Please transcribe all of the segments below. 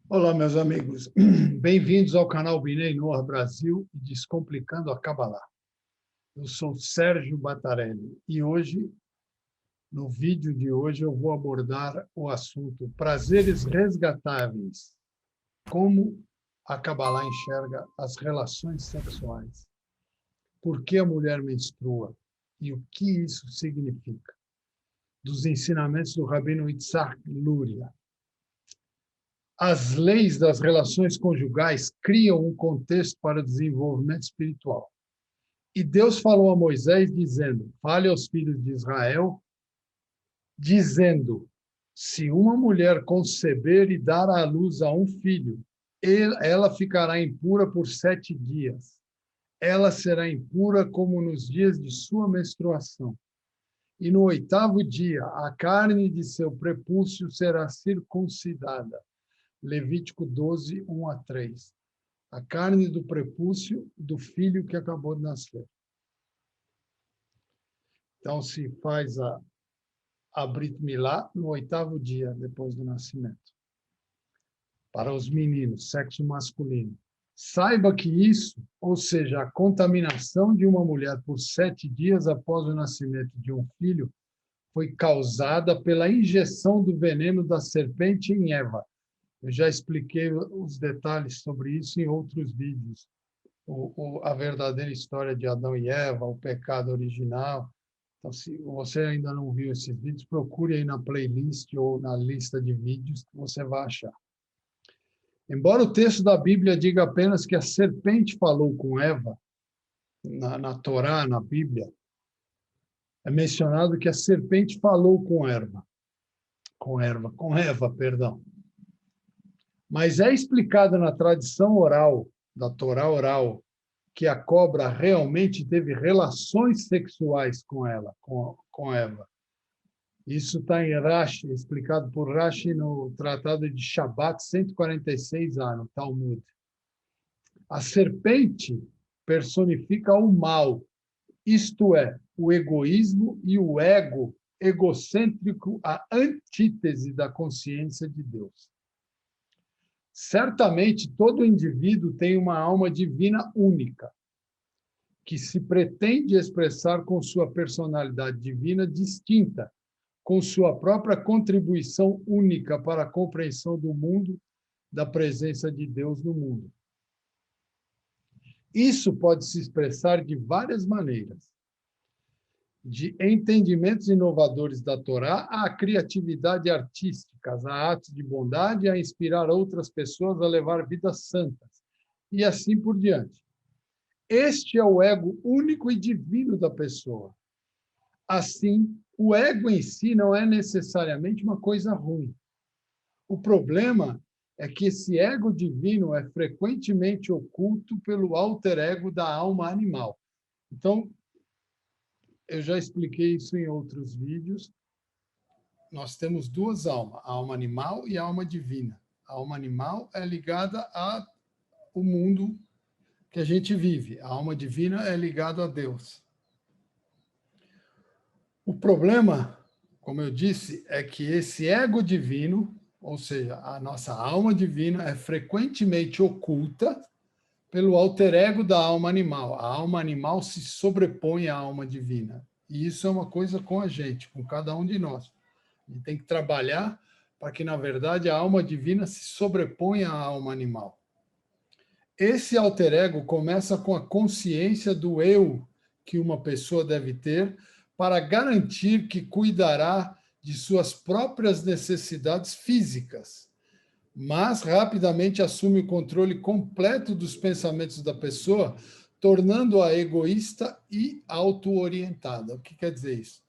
Olá, meus amigos. Bem-vindos ao canal Binei Noor Brasil e Descomplicando a Kabbalah. Eu sou Sérgio Batarelli e hoje, no vídeo de hoje, eu vou abordar o assunto prazeres resgatáveis. Como a Kabbalah enxerga as relações sexuais. Por que a mulher menstrua e o que isso significa? Dos ensinamentos do Rabino Itzhak Luria. As leis das relações conjugais criam um contexto para o desenvolvimento espiritual. E Deus falou a Moisés, dizendo, fale aos filhos de Israel, dizendo, se uma mulher conceber e dar à luz a um filho, ela ficará impura por 7 dias. Ela será impura como nos dias de sua menstruação. E no 8º dia, a carne de seu prepúcio será circuncidada. Levítico 12, 1-3. A carne do prepúcio do filho que acabou de nascer. Então, se faz a Brit Milá no 8º dia depois do nascimento. Para os meninos, sexo masculino. Saiba que isso, ou seja, a contaminação de uma mulher por 7 dias após o nascimento de um filho, foi causada pela injeção do veneno da serpente em Eva. Eu já expliquei os detalhes sobre isso em outros vídeos. A verdadeira história de Adão e Eva, o pecado original. Então, se você ainda não viu esses vídeos, procure aí na playlist ou na lista de vídeos que você vai achar. Embora o texto da Bíblia diga apenas que a serpente falou com Eva, na Torá, na Bíblia, é mencionado que a serpente falou com Eva, perdão. Mas é explicado na tradição oral, da Torá oral, que a cobra realmente teve relações sexuais com ela, com Eva. Isso está em Rashi, explicado por Rashi no Tratado de Shabat 146a, no Talmud. A serpente personifica o mal, isto é, o egoísmo e o ego egocêntrico, a antítese da consciência de Deus. Certamente, todo indivíduo tem uma alma divina única, que se pretende expressar com sua personalidade divina distinta, com sua própria contribuição única para a compreensão do mundo, da presença de Deus no mundo. Isso pode se expressar de várias maneiras, de entendimentos inovadores da Torá à criatividade artística, a atos de bondade, a inspirar outras pessoas a levar vidas santas, e assim por diante. Este é o ego único e divino da pessoa. Assim, o ego em si não é necessariamente uma coisa ruim. O problema é que esse ego divino é frequentemente oculto pelo alter ego da alma animal. Então, eu já expliquei isso em outros vídeos. Nós temos duas almas, a alma animal e a alma divina. A alma animal é ligada ao mundo que a gente vive. A alma divina é ligada a Deus. O problema, como eu disse, é que esse ego divino, ou seja, a nossa alma divina, é frequentemente oculta pelo alter ego da alma animal. A alma animal se sobrepõe à alma divina. E isso é uma coisa com a gente, com cada um de nós. A gente tem que trabalhar para que, na verdade, a alma divina se sobreponha à alma animal. Esse alter ego começa com a consciência do eu que uma pessoa deve ter para garantir que cuidará de suas próprias necessidades físicas, mas rapidamente assume o controle completo dos pensamentos da pessoa, tornando-a egoísta e auto-orientada. O que quer dizer isso?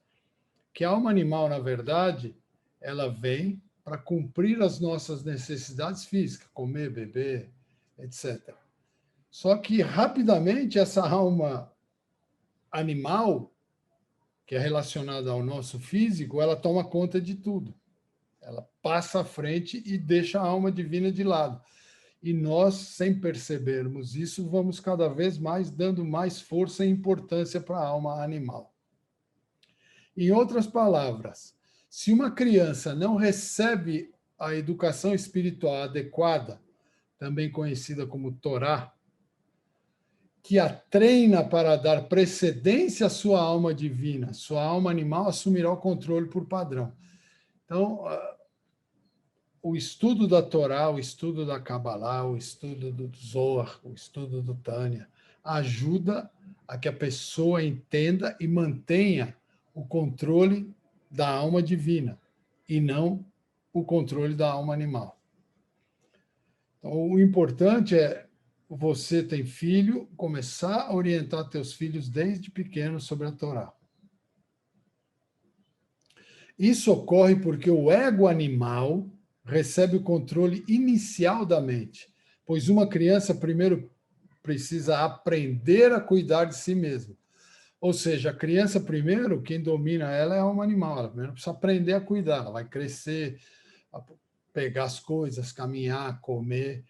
Que a alma animal, na verdade, ela vem para cumprir as nossas necessidades físicas, comer, beber, etc. Só que, rapidamente, essa alma animal, que é relacionada ao nosso físico, ela toma conta de tudo. Ela passa à frente e deixa a alma divina de lado. E nós, sem percebermos isso, vamos cada vez mais dando mais força e importância para a alma animal. Em outras palavras, se uma criança não recebe a educação espiritual adequada, também conhecida como Torá, que a treina para dar precedência à sua alma divina, sua alma animal assumirá o controle por padrão. Então, o estudo da Torá, o estudo da Kabbalah, o estudo do Zohar, o estudo do Tânia, ajuda a que a pessoa entenda e mantenha o controle da alma divina e não o controle da alma animal. Então, o importante é você tem filho, começar a orientar teus filhos desde pequenos sobre a Torá. Isso ocorre porque o ego animal recebe o controle inicial da mente, pois uma criança primeiro precisa aprender a cuidar de si mesma. Ou seja, a criança primeiro, quem domina ela é a alma animal, ela primeiro precisa aprender a cuidar, ela vai crescer, a pegar as coisas, caminhar, comer.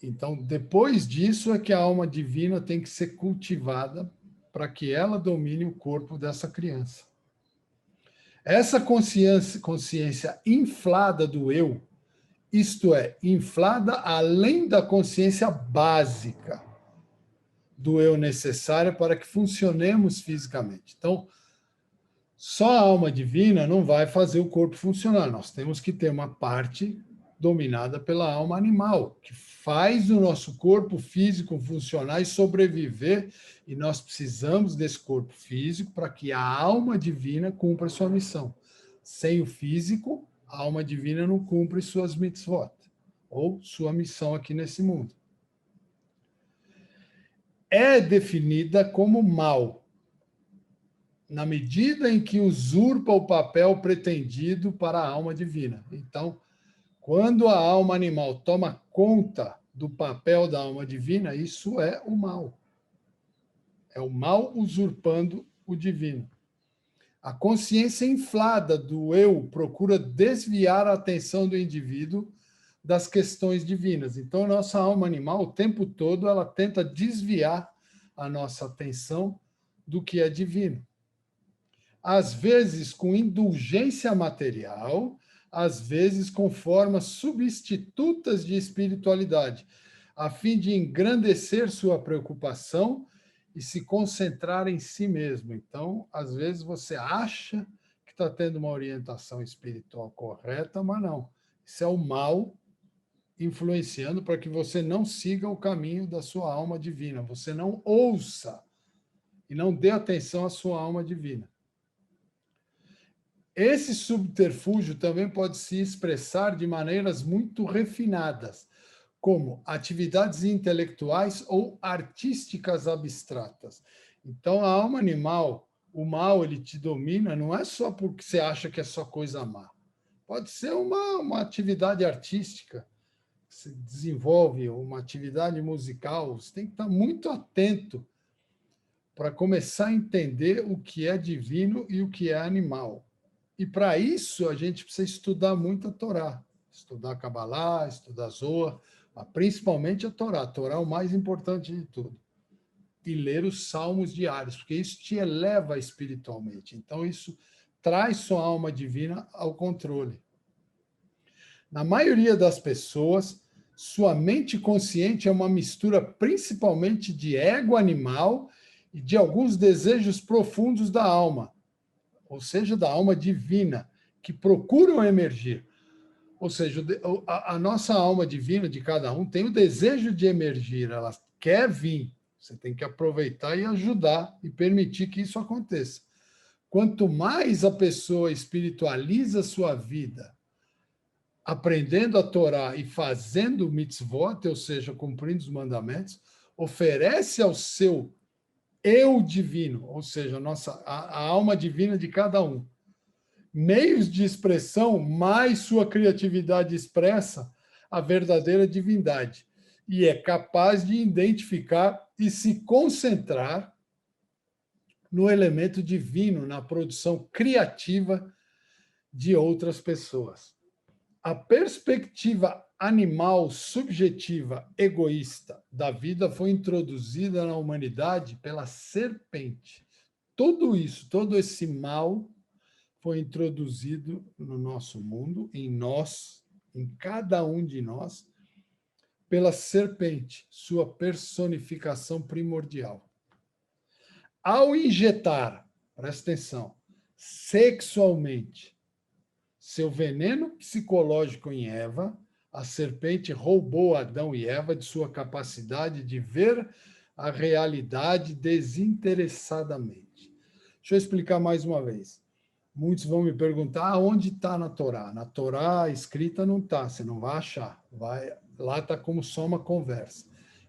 Então, depois disso é que a alma divina tem que ser cultivada para que ela domine o corpo dessa criança. Essa consciência inflada do eu, isto é, inflada além da consciência básica do eu necessária para que funcionemos fisicamente. Então, só a alma divina não vai fazer o corpo funcionar. Nós temos que ter uma parte dominada pela alma animal, que faz o nosso corpo físico funcionar e sobreviver, e nós precisamos desse corpo físico para que a alma divina cumpra sua missão. Sem o físico, a alma divina não cumpre suas mitzvot, ou sua missão aqui nesse mundo. É definida como mal, na medida em que usurpa o papel pretendido para a alma divina. Então, quando a alma animal toma conta do papel da alma divina, isso é o mal. É o mal usurpando o divino. A consciência inflada do eu procura desviar a atenção do indivíduo das questões divinas. Então, nossa alma animal, o tempo todo, ela tenta desviar a nossa atenção do que é divino. Às vezes com indulgência material, às vezes com formas substitutas de espiritualidade, a fim de engrandecer sua preocupação e se concentrar em si mesmo. Então, às vezes você acha que está tendo uma orientação espiritual correta, mas não. Isso é o mal influenciando para que você não siga o caminho da sua alma divina, você não ouça e não dê atenção à sua alma divina. Esse subterfúgio também pode se expressar de maneiras muito refinadas, como atividades intelectuais ou artísticas abstratas. Então, a alma animal, o mal, ele te domina, não é só porque você acha que é só coisa má. Pode ser uma atividade artística, você desenvolve uma atividade musical, você tem que estar muito atento para começar a entender o que é divino e o que é animal. E para isso a gente precisa estudar muito a Torá, estudar Kabbalah, estudar Zohar, mas principalmente a Torá. A Torá é o mais importante de tudo. E ler os salmos diários, porque isso te eleva espiritualmente. Então isso traz sua alma divina ao controle. Na maioria das pessoas, sua mente consciente é uma mistura principalmente de ego animal e de alguns desejos profundos da alma, ou seja, da alma divina, que procuram emergir. Ou seja, a nossa alma divina de cada um tem o desejo de emergir, ela quer vir. Você tem que aproveitar e ajudar e permitir que isso aconteça. Quanto mais a pessoa espiritualiza sua vida, aprendendo a Torá e fazendo mitzvot, ou seja, cumprindo os mandamentos, oferece ao seu eu divino, ou seja, a alma divina de cada um, meios de expressão, mais sua criatividade expressa a verdadeira divindade e é capaz de identificar e se concentrar no elemento divino, na produção criativa de outras pessoas. A perspectiva animal, subjetiva, egoísta da vida foi introduzida na humanidade pela serpente. Tudo isso, todo esse mal foi introduzido no nosso mundo, em nós, em cada um de nós, pela serpente, sua personificação primordial. Ao injetar, presta atenção, sexualmente, seu veneno psicológico em Eva, a serpente roubou Adão e Eva de sua capacidade de ver a realidade desinteressadamente. Deixa eu explicar mais uma vez. Muitos vão me perguntar onde está na Torá. Na Torá escrita não está, você não vai achar. Lá está como só uma conversa.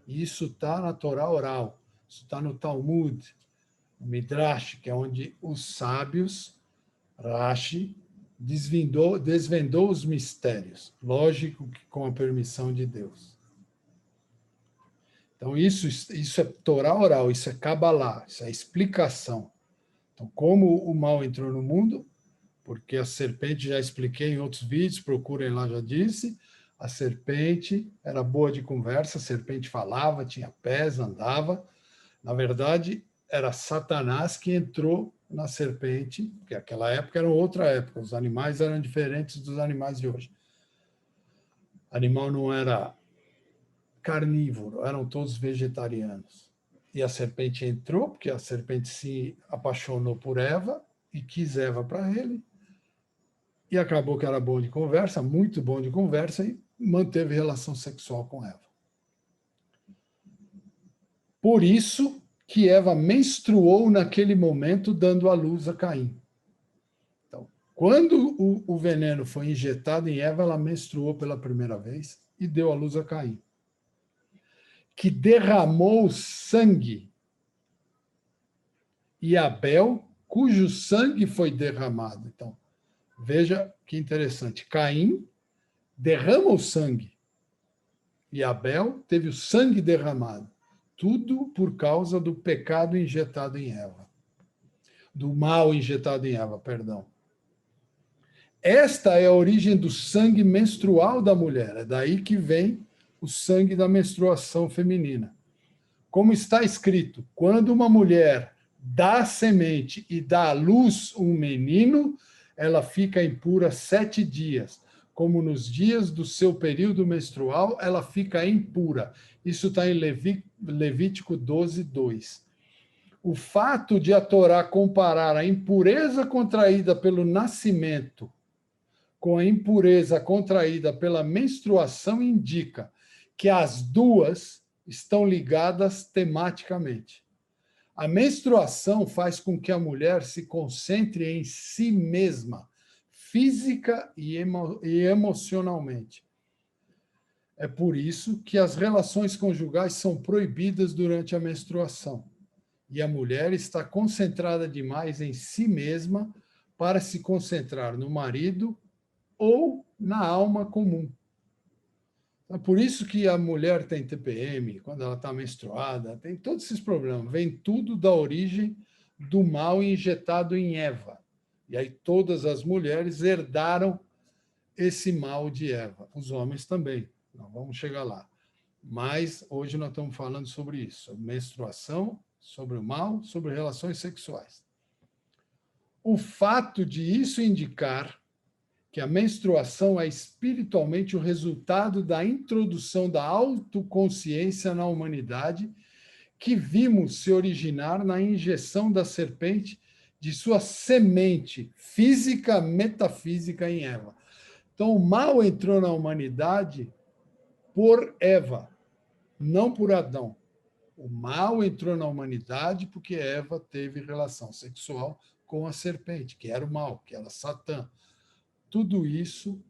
Isso está na Torá oral, isso está no Talmud, no Midrash, que é onde os sábios, Rashi, desvendou os mistérios. Lógico que com a permissão de Deus. Então, isso é Torá oral, isso é Kabbalah, isso é explicação. Então, como o mal entrou no mundo, porque a serpente, já expliquei em outros vídeos, procurem lá, já disse, a serpente era boa de conversa, a serpente falava, tinha pés, andava. Na verdade, era Satanás que entrou na serpente, porque aquela época era outra época, os animais eram diferentes dos animais de hoje. O animal não era carnívoro, eram todos vegetarianos. E a serpente entrou, porque a serpente se apaixonou por Eva e quis Eva para ele, e acabou que era bom de conversa, muito bom de conversa, e manteve relação sexual com Eva. Por isso que Eva menstruou naquele momento, dando à luz a Caim. Então, quando o veneno foi injetado em Eva, ela menstruou pela primeira vez e deu à luz a Caim, que derramou sangue, e Abel, cujo sangue foi derramado. Então, veja que interessante. Caim derrama o sangue e Abel teve o sangue derramado. Tudo por causa do pecado injetado em Eva. Do mal injetado em Eva, perdão. Esta é a origem do sangue menstrual da mulher. É daí que vem o sangue da menstruação feminina. Como está escrito, quando uma mulher dá semente e dá à luz um menino, ela fica impura 7 dias. Como nos dias do seu período menstrual, ela fica impura. Isso está em Levítico 12, 2. O fato de a Torá comparar a impureza contraída pelo nascimento com a impureza contraída pela menstruação indica que as duas estão ligadas tematicamente. A menstruação faz com que a mulher se concentre em si mesma, física e emocionalmente. É por isso que as relações conjugais são proibidas durante a menstruação. E a mulher está concentrada demais em si mesma para se concentrar no marido ou na alma comum. É por isso que a mulher tem TPM, quando ela está menstruada, tem todos esses problemas. Vem tudo da origem do mal injetado em Eva. E aí todas as mulheres herdaram esse mal de Eva. Os homens também. Nós vamos chegar lá. Mas hoje nós estamos falando sobre isso, sobre menstruação, sobre o mal, sobre relações sexuais. O fato de isso indicar que a menstruação é espiritualmente o resultado da introdução da autoconsciência na humanidade, que vimos se originar na injeção da serpente de sua semente física, metafísica em Eva. Então, o mal entrou na humanidade por Eva, não por Adão. O mal entrou na humanidade porque Eva teve relação sexual com a serpente, que era o mal, que era Satã. Tudo isso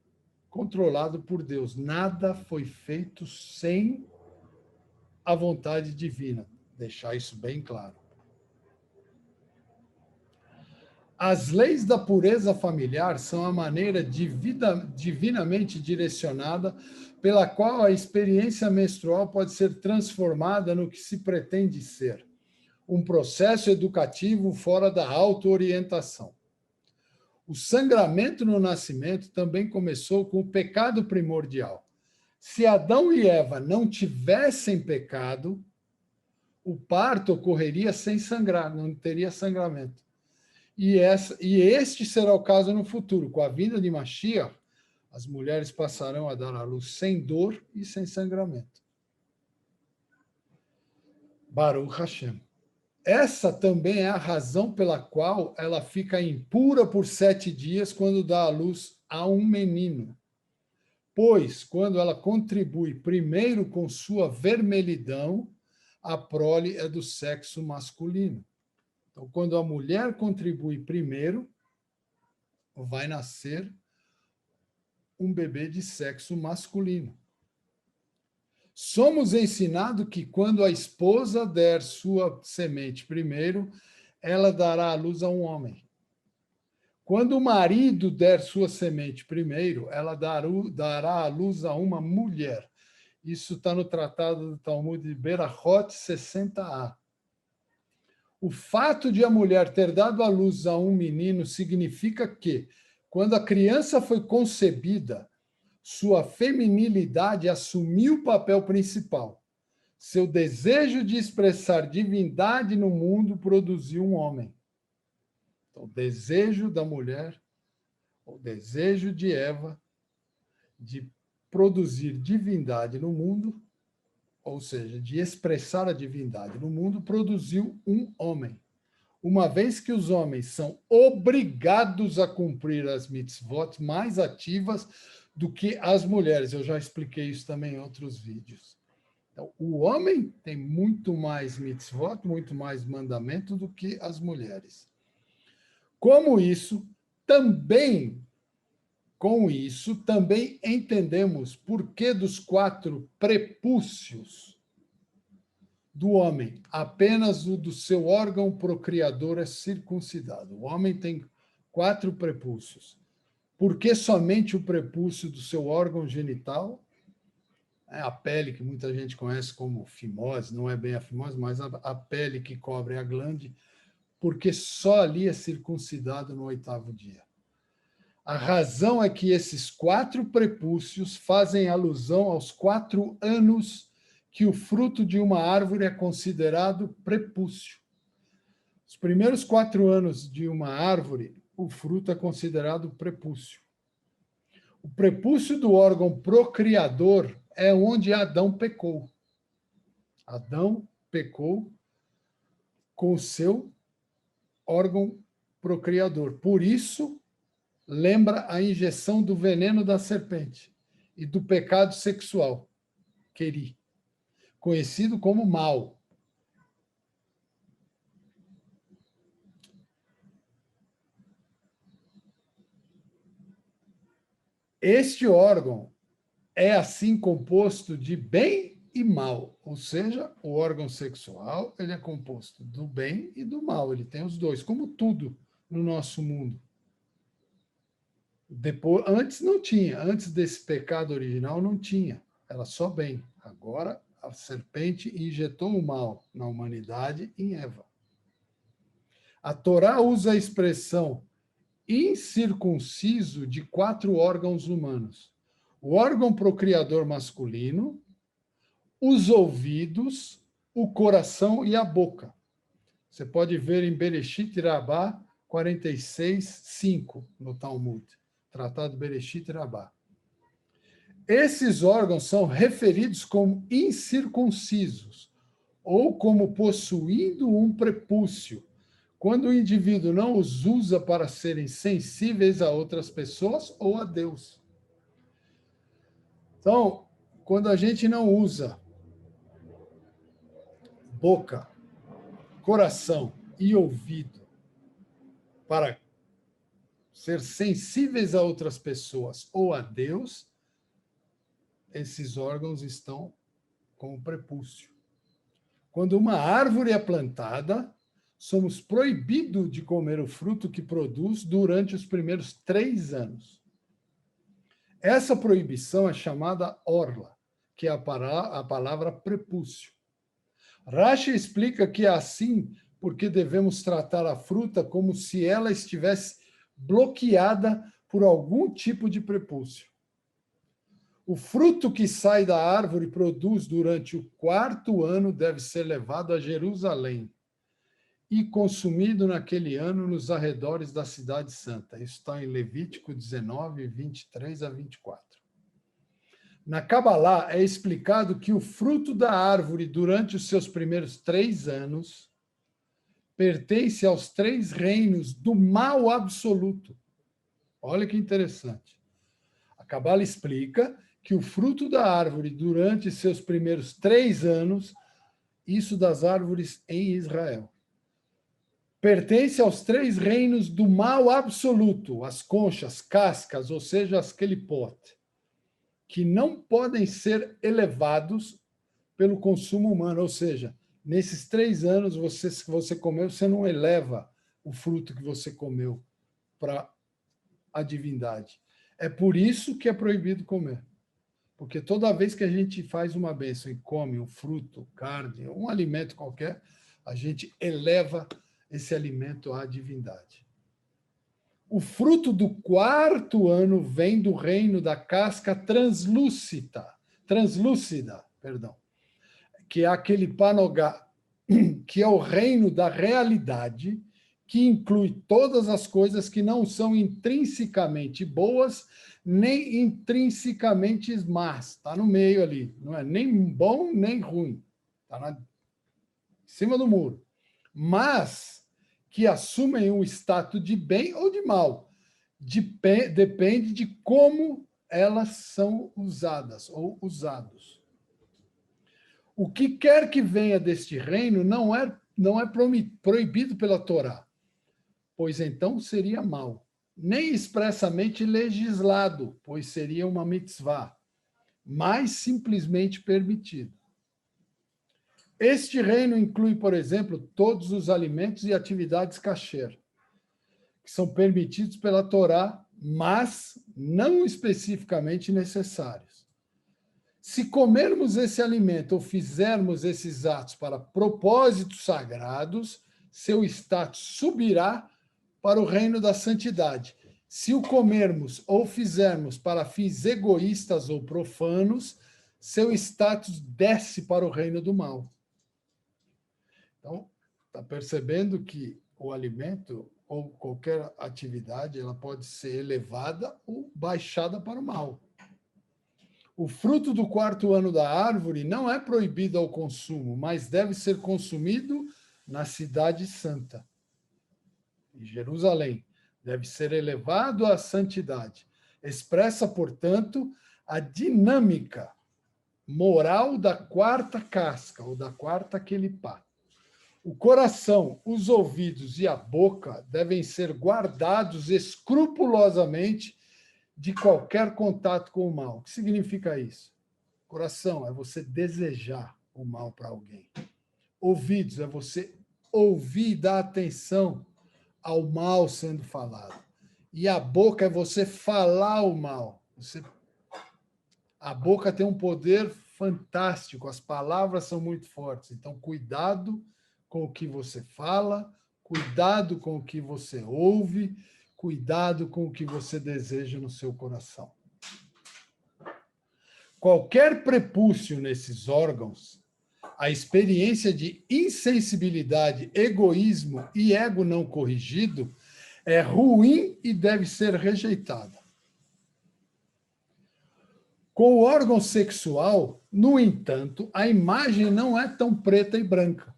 controlado por Deus. Nada foi feito sem a vontade divina. Deixar isso bem claro. As leis da pureza familiar são a maneira divinamente direcionada pela qual a experiência menstrual pode ser transformada no que se pretende ser. Um processo educativo fora da auto-orientação. O sangramento no nascimento também começou com o pecado primordial. Se Adão e Eva não tivessem pecado, o parto ocorreria sem sangrar, não teria sangramento. E este será o caso no futuro. Com a vinda de Mashiach, as mulheres passarão a dar à luz sem dor e sem sangramento. Baruch Hashem. Essa também é a razão pela qual ela fica impura por 7 dias quando dá à luz a um menino. Pois, quando ela contribui primeiro com sua vermelhidão, a prole é do sexo masculino. Então, quando a mulher contribui primeiro, vai nascer um bebê de sexo masculino. Somos ensinados que quando a esposa der sua semente primeiro, ela dará à luz a um homem. Quando o marido der sua semente primeiro, ela dará à luz a uma mulher. Isso está no Tratado do Talmud de Berachot 60a. O fato de a mulher ter dado à luz a um menino significa que, quando a criança foi concebida, sua feminilidade assumiu o papel principal. Seu desejo de expressar divindade no mundo produziu um homem. Então, o desejo da mulher, o desejo de Eva de produzir divindade no mundo, ou seja, de expressar a divindade no mundo, produziu um homem. Uma vez que os homens são obrigados a cumprir as mitzvot mais ativas do que as mulheres. Eu já expliquei isso também em outros vídeos. Então, o homem tem muito mais mitzvot, muito mais mandamento do que as mulheres. Com isso, também entendemos por que dos 4 prepúcios do homem, apenas o do seu órgão procriador é circuncidado. O homem tem 4 prepúcios. Por que somente o prepúcio do seu órgão genital? É a pele, que muita gente conhece como fimose, não é bem a fimose, mas a pele que cobre a glande, porque só ali é circuncidado no 8º dia. A razão é que esses 4 prepúcios fazem alusão aos 4 anos que o fruto de uma árvore é considerado prepúcio. Os primeiros 4 anos de uma árvore, o fruto é considerado prepúcio. O prepúcio do órgão procriador é onde Adão pecou. Adão pecou com o seu órgão procriador. Por isso, lembra a injeção do veneno da serpente e do pecado sexual, Queri, conhecido como mal. Este órgão é assim composto de bem e mal, ou seja, o órgão sexual ele é composto do bem e do mal, ele tem os dois, como tudo no nosso mundo. Depois, antes não tinha, antes desse pecado original não tinha, era só bem. Agora a serpente injetou o mal na humanidade em Eva. A Torá usa a expressão incircunciso de 4 órgãos humanos. O órgão procriador masculino, os ouvidos, o coração e a boca. Você pode ver em Bereshit Rabá 46:5 no Talmud, Tratado Bereshit Rabá. Esses órgãos são referidos como incircuncisos ou como possuindo um prepúcio, quando o indivíduo não os usa para serem sensíveis a outras pessoas ou a Deus. Então, quando a gente não usa boca, coração e ouvido para ser sensíveis a outras pessoas ou a Deus, esses órgãos estão com o prepúcio. Quando uma árvore é plantada, somos proibidos de comer o fruto que produz durante os primeiros 3 anos. Essa proibição é chamada orla, que é a palavra prepúcio. Rashi explica que é assim porque devemos tratar a fruta como se ela estivesse bloqueada por algum tipo de prepúcio. O fruto que sai da árvore produz durante o 4º ano deve ser levado a Jerusalém e consumido naquele ano nos arredores da cidade santa. Isso está em Levítico 19, 23 a 24. Na Cabalá é explicado que o fruto da árvore durante os seus primeiros 3 anos pertence aos 3 reinos do mal absoluto. Olha que interessante. A Cabala explica que o fruto da árvore durante seus primeiros 3 anos, isso das árvores em Israel, pertence aos 3 reinos do mal absoluto, as conchas, cascas, ou seja, as kelipot, que não podem ser elevados pelo consumo humano, ou seja, nesses 3 anos que você comeu, você não eleva o fruto que você comeu para a divindade. É por isso que é proibido comer. Porque toda vez que a gente faz uma bênção e come um fruto, carne, um alimento qualquer, a gente eleva esse alimento à divindade. O fruto do 4º ano vem do reino da casca translúcida, que é aquele panogá, que é o reino da realidade, que inclui todas as coisas que não são intrinsecamente boas, nem intrinsecamente más. Está no meio ali. Não é nem bom, nem ruim. Está em cima do muro. Mas que assumem um status de bem ou de mal. Depende de como elas são usadas ou usados. O que quer que venha deste reino não é proibido pela Torá, pois então seria mal. Nem expressamente legislado, pois seria uma mitzvah, mas simplesmente permitido. Este reino inclui, por exemplo, todos os alimentos e atividades kasher, que são permitidos pela Torá, mas não especificamente necessários. Se comermos esse alimento ou fizermos esses atos para propósitos sagrados, seu status subirá para o reino da santidade. Se o comermos ou fizermos para fins egoístas ou profanos, seu status desce para o reino do mal. Então, está percebendo que o alimento ou qualquer atividade ela pode ser elevada ou baixada para o mal. O fruto do 4º ano da árvore não é proibido ao consumo, mas deve ser consumido na cidade santa, em Jerusalém. Deve ser elevado à santidade. Expressa, portanto, a dinâmica moral da 4ª casca, ou da 4ª kelipá. O coração, os ouvidos e a boca devem ser guardados escrupulosamente de qualquer contato com o mal. O que significa isso? Coração é você desejar o mal para alguém. Ouvidos é você ouvir e dar atenção ao mal sendo falado. E a boca é você falar o mal. A boca tem um poder fantástico, as palavras são muito fortes. Então, cuidado com o que você fala, cuidado com o que você ouve, cuidado com o que você deseja no seu coração. Qualquer prepúcio nesses órgãos, a experiência de insensibilidade, egoísmo e ego não corrigido é ruim e deve ser rejeitada. Com o órgão sexual, no entanto, a imagem não é tão preta e branca.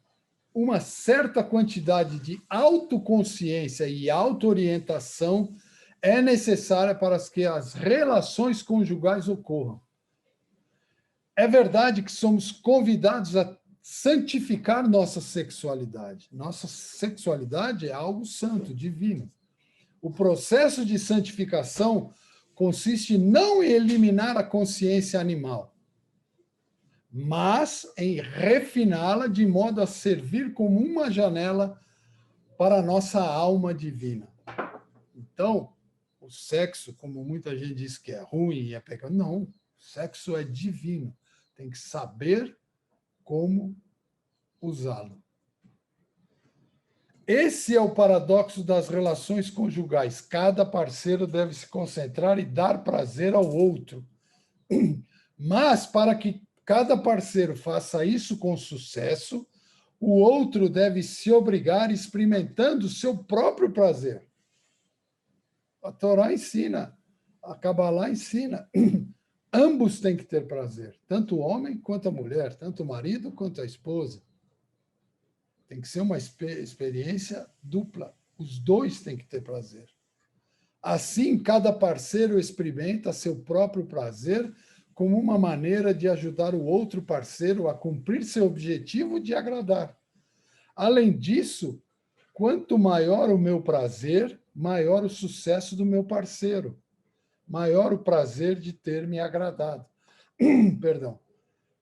Uma certa quantidade de autoconsciência e autoorientação é necessária para que as relações conjugais ocorram. É verdade que somos convidados a santificar nossa sexualidade. Nossa sexualidade é algo santo, divino. O processo de santificação consiste não em eliminar a consciência animal, mas em refiná-la de modo a servir como uma janela para a nossa alma divina. Então, o sexo, como muita gente diz que é ruim e é pecado, não, o sexo é divino. Tem que saber como usá-lo. Esse é o paradoxo das relações conjugais. Cada parceiro deve se concentrar e dar prazer ao outro. Mas, para que cada parceiro faça isso com sucesso, O outro deve se obrigar experimentando o seu próprio prazer. A Torá ensina, a Kabbalah ensina. Ambos têm que ter prazer, tanto o homem quanto a mulher, tanto o marido quanto a esposa. Tem que ser uma experiência dupla. Os dois têm que ter prazer. Assim, cada parceiro experimenta seu próprio prazer como uma maneira de ajudar o outro parceiro a cumprir seu objetivo de agradar. Além disso, quanto maior o meu prazer, maior o sucesso do meu parceiro, maior o prazer de ter me agradado. Perdão.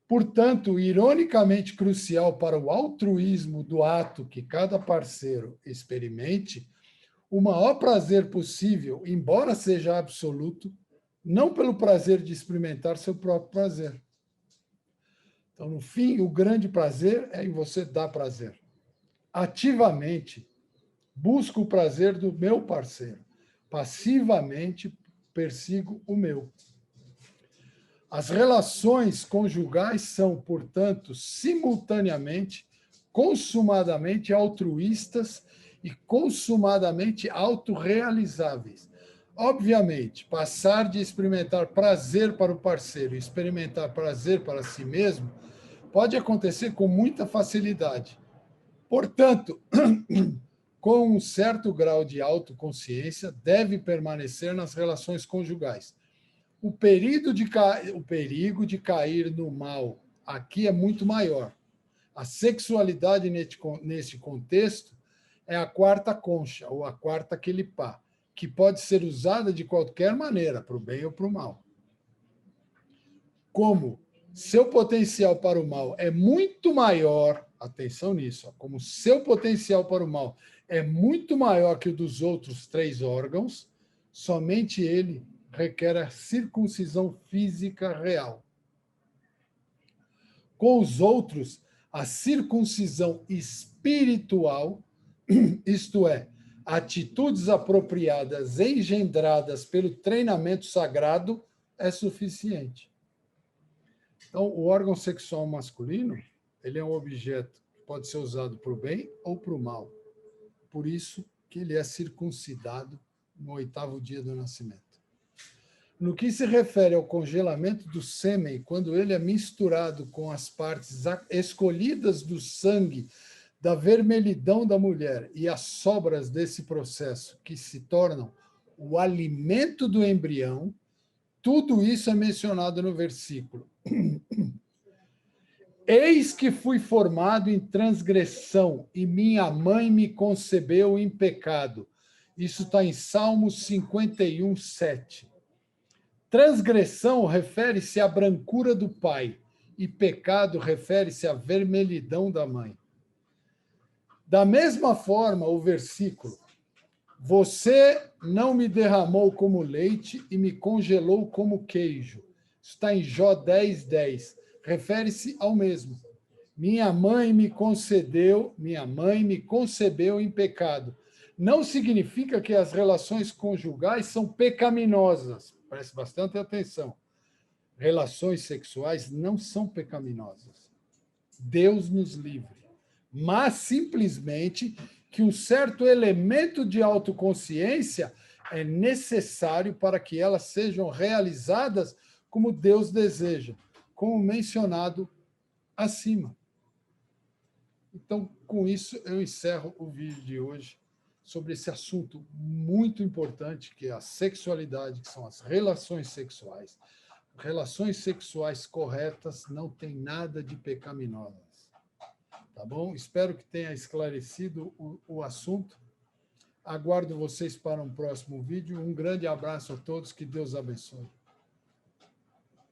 Portanto, ironicamente crucial para o altruísmo do ato que cada parceiro experimente, o maior prazer possível, embora seja absoluto, não pelo prazer de experimentar seu próprio prazer. Então, no fim, o grande prazer é em você dar prazer. Ativamente, busco o prazer do meu parceiro. Passivamente, persigo o meu. As relações conjugais são, portanto, simultaneamente, consumadamente altruístas e consumadamente autorrealizáveis. Obviamente, passar de experimentar prazer para o parceiro e experimentar prazer para si mesmo pode acontecer com muita facilidade. Portanto, com um certo grau de autoconsciência, deve permanecer nas relações conjugais. O perigo de cair no mal aqui é muito maior. A sexualidade neste contexto é a quarta concha, ou a quarta quelipá, que pode ser usada de qualquer maneira, para o bem ou para o mal. Como seu potencial para o mal é muito maior, atenção nisso, como seu potencial para o mal é muito maior que o dos outros 3 órgãos, somente ele requer a circuncisão física real. Com os outros, a circuncisão espiritual, isto é, atitudes apropriadas engendradas pelo treinamento sagrado, é suficiente. Então, o órgão sexual masculino, ele é um objeto que pode ser usado para o bem ou para o mal. Por isso que ele é circuncidado no 8º dia do nascimento. No que se refere ao congelamento do sêmen, quando ele é misturado com as partes escolhidas do sangue da vermelhidão da mulher e as sobras desse processo, que se tornam o alimento do embrião, tudo isso é mencionado no versículo. Eis que fui formado em transgressão, e minha mãe me concebeu em pecado. Isso está em Salmos 51, 7. Transgressão refere-se à brancura do pai, e pecado refere-se à vermelhidão da mãe. Da mesma forma, o versículo, você não me derramou como leite e me congelou como queijo. Está em Jó 10, 10. Refere-se ao mesmo. Minha mãe me concebeu em pecado. Não significa que as relações conjugais são pecaminosas. Preste bastante atenção. Relações sexuais não são pecaminosas. Deus nos livre. Mas simplesmente que um certo elemento de autoconsciência é necessário para que elas sejam realizadas como Deus deseja, como mencionado acima. Então, com isso, eu encerro o vídeo de hoje sobre esse assunto muito importante, que é a sexualidade, que são as relações sexuais. Relações sexuais corretas não tem nada de pecaminosas. Tá bom? Espero que tenha esclarecido o assunto. Aguardo vocês para um próximo vídeo. Um grande abraço a todos, que Deus abençoe.